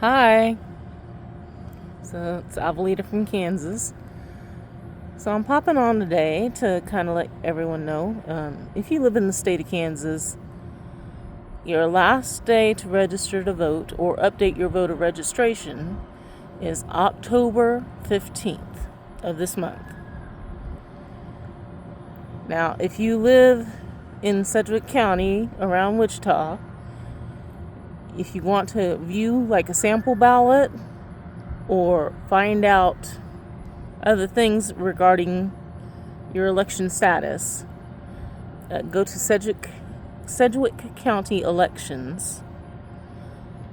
Hi, so it's Avalita from Kansas. So I'm popping on today to kind of let everyone know, if you live in the state of Kansas, your last day to register to vote or update your voter registration is October 15th of this month. Now, if you live in Sedgwick County around Wichita, if you want to view like a sample ballot or find out other things regarding your election status, go to Sedgwick County Elections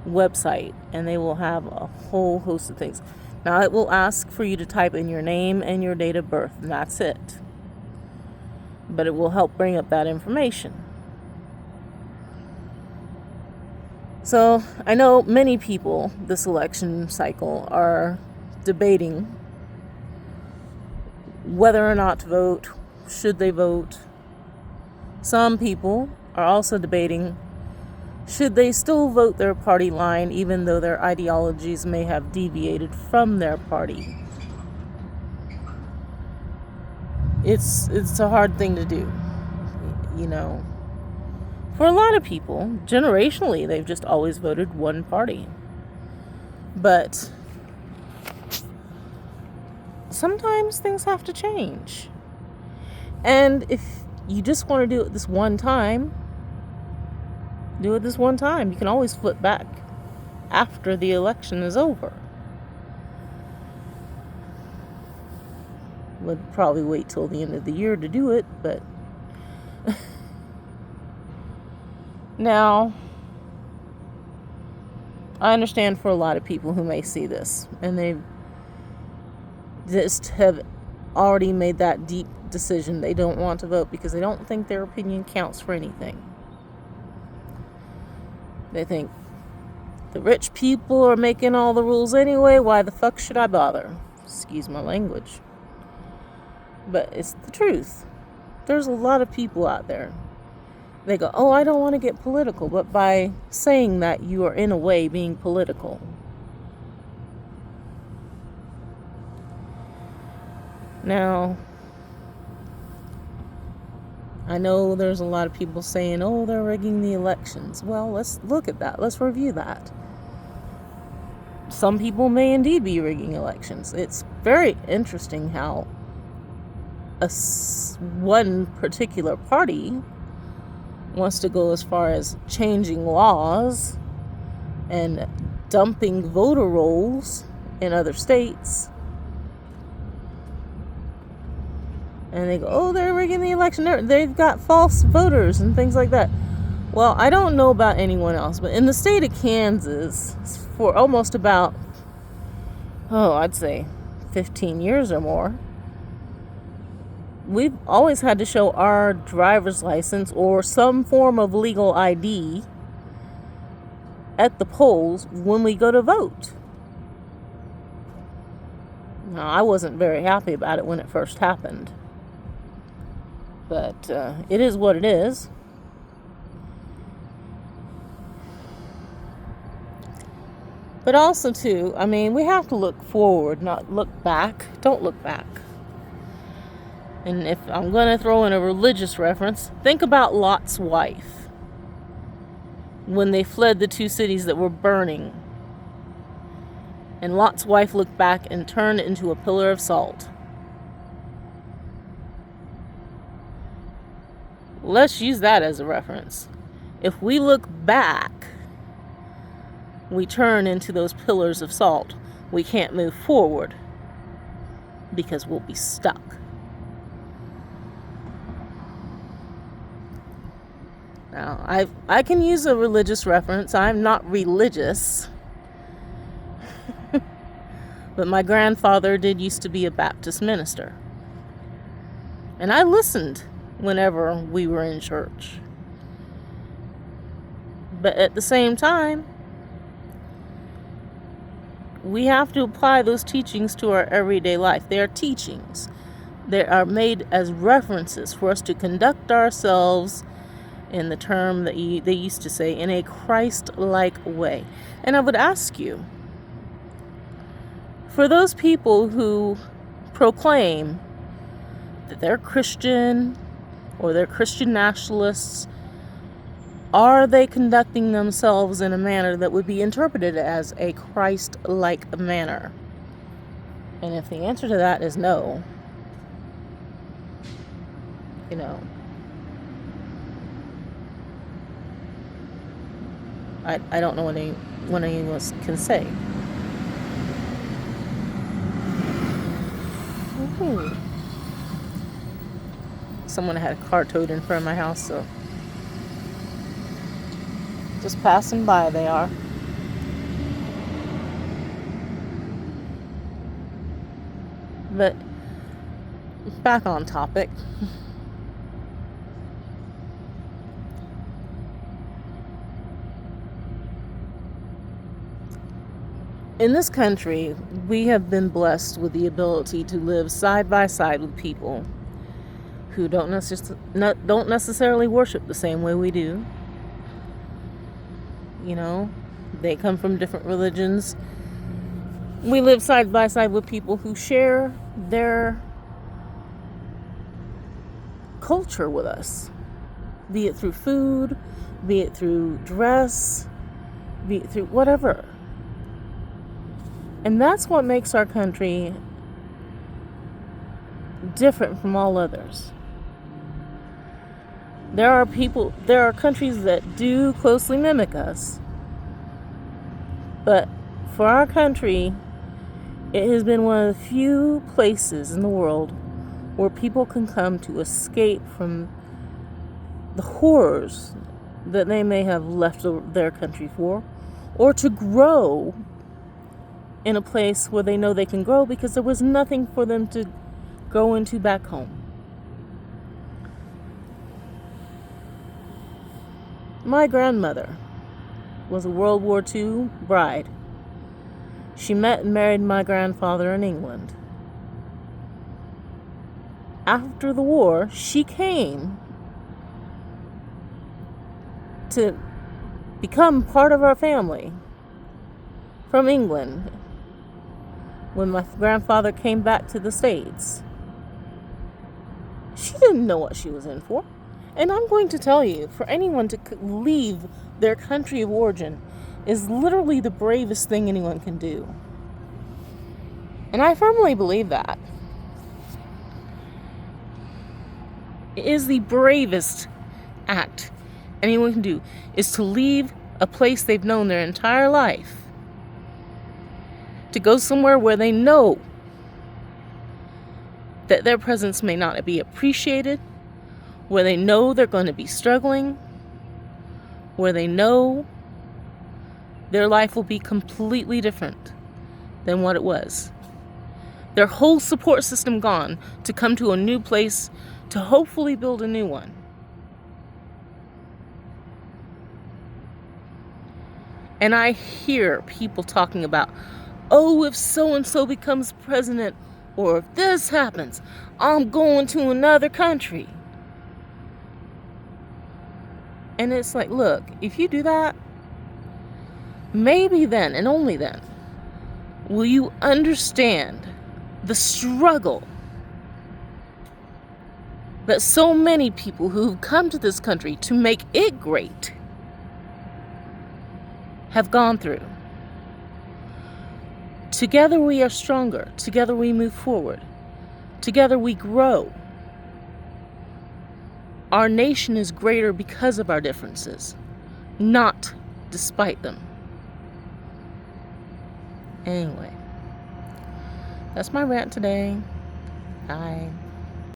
website, and they will have a whole host of things. Now, it will ask for you to type in your name and your date of birth, and that's it. But it will help bring up that information. So, I know many people this election cycle are debating whether or not to vote, should they vote. Some people are also debating, should they still vote their party line even though their ideologies may have deviated from their party. It's a hard thing to do, you know. For a lot of people, generationally, they've just always voted one party. But sometimes things have to change. And if you just want to do it this one time, do it this one time. You can always flip back after the election is over. Would probably wait till the end of the year to do it, but now, I understand for a lot of people who may see this and they just have already made that deep decision. They don't want to vote because they don't think their opinion counts for anything. They think the rich people are making all the rules anyway. Why the fuck should I bother? Excuse my language. But it's the truth. There's a lot of people out there. They go, oh, I don't want to get political. But by saying that, you are in a way being political. Now, I know there's a lot of people saying, oh, they're rigging the elections. Well, let's look at that. Let's review that. Some people may indeed be rigging elections. It's very interesting how one particular party wants to go as far as changing laws and dumping voter rolls in other states. And they go, oh, they're rigging the election. They've got false voters and things like that. Well, I don't know about anyone else, but in the state of Kansas, for almost about, I'd say 15 years or more, we've always had to show our driver's license or some form of legal ID at the polls when we go to vote. Now, I wasn't very happy about it when it first happened. But it is what it is. But also, too, I mean, we have to look forward, not look back. Don't look back. And if I'm going to throw in a religious reference, think about Lot's wife. When they fled the two cities that were burning. And Lot's wife looked back and turned into a pillar of salt. Let's use that as a reference. If we look back, we turn into those pillars of salt. We can't move forward because we'll be stuck. Now, I can use a religious reference. I'm not religious. But my grandfather did used to be a Baptist minister. And I listened whenever we were in church. But at the same time, we have to apply those teachings to our everyday life. They are teachings. They are made as references for us to conduct ourselves in the term that they used to say, in a Christ-like way. And I would ask you, For those people who proclaim that they're Christian or they're Christian nationalists, are they conducting themselves in a manner that would be interpreted as a Christ-like manner? And if the answer to that is no, I don't know what anyone can say. Ooh. Someone had a car towed in front of my house, so just passing by they are. But back on topic. In this country, we have been blessed with the ability to live side by side with people who don't necessarily worship the same way we do. They come from different religions. We live side by side with people who share their culture with us, be it through food, be it through dress, be it through whatever. And that's what makes our country different from all others. There are countries that do closely mimic us. But for our country, it has been one of the few places in the world where people can come to escape from the horrors that they may have left their country for, or to grow in a place where they know they can grow because there was nothing for them to go into back home. My grandmother was a World War II bride. She met and married my grandfather in England. After the war, she came to become part of our family from England when my grandfather came back to the States. She didn't know what she was in for. And I'm going to tell you, for anyone to leave their country of origin is literally the bravest thing anyone can do. And I firmly believe that. It is the bravest act anyone can do, is to leave a place they've known their entire life to go somewhere where they know that their presence may not be appreciated, where they know they're going to be struggling, where they know their life will be completely different than what it was. Their whole support system gone to come to a new place to hopefully build a new one. And I hear people talking about, oh, if so-and-so becomes president, or if this happens, I'm going to another country. And it's like, look, if you do that, maybe then, and only then, will you understand the struggle that so many people who've come to this country to make it great have gone through. Together we are stronger. Together we move forward. Together we grow. Our nation is greater because of our differences, not despite them. Anyway, that's my rant today. Bye.